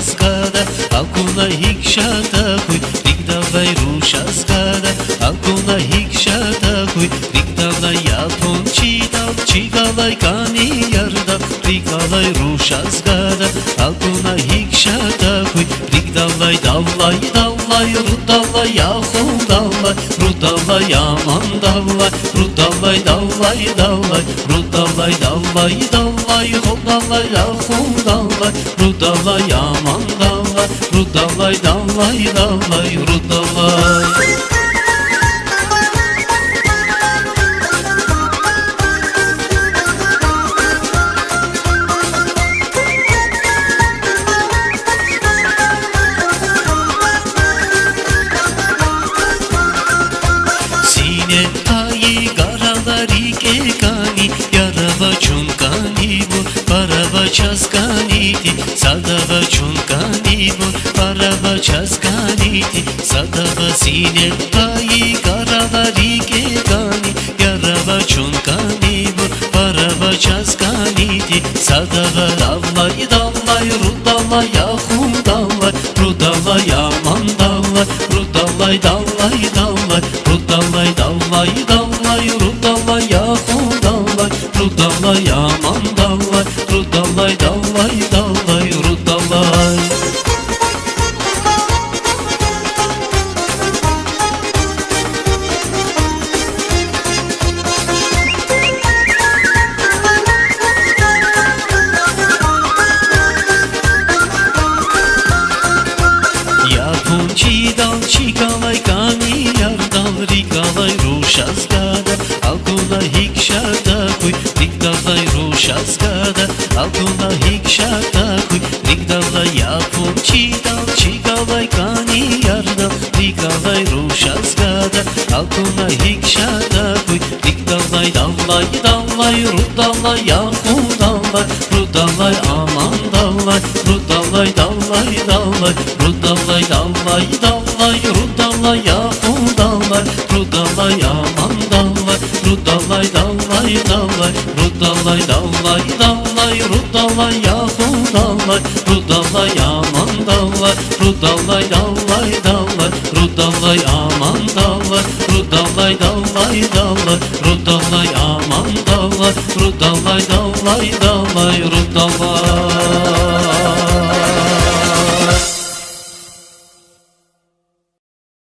skada, akuna hikshata kuj, rigdalaj rusha skada, akuna hikshata kuj, rigdalaj japon čidal, čigalaj kani jarda, rigdalaj rusha skada, akuna hikshata kuj, rigdalaj dalaj, dalaj, rudalaj, jahon dalaj, rudalaj, yaman dalaj, rudalaj, dalaj, dalaj, rudalaj, dalaj, dalaj, hodalaj, jahon dalaj, rudalaj, yaman dalaj, rudalaj, dalaj, dalaj, rudalaj. Часканити, садава чунканибу, парава часканити, садава синепаи, карава рике кани, ярава чунканибу, парава часканити, садава давлай, давлай, рудалай, яхун давлай, рудалай, яман давлай, рудалай, давлай, давлай, рудалай, давлай, давлай, рудалай, яхун давлай, рудалай, яман давлай, rudalay, dalay, dalay, rudalay. Yapon çidal, çigalay, kani yardal, rigalay, rusha skada, alkuna hikshata kuj, rigdalay, rusha skada, alkuna hikshata kuj, rigdalay, yapon çidal, çigalay, kani yardal, rigalay, rusha skada, alkuna hikshata kuj, rigdalay, dalay, dalay, rudalay, yahun dalay, rudalay, aman dalay, rudalay, dalay, dalay, rudalay, dalay, dalay, rudalay, yahun dalay, rudalay, aman dalay, rudalay, dalay, dalay, rudalay, dalay, dalay, rudalay, yahun dalay, rudalay, aman dalay, rudalay, dalay, dalay, rudalay, aman dalay, rudalay, dalay, dalay, rudalay, aman dalay, rudalay, dalay, dalay, rudalay.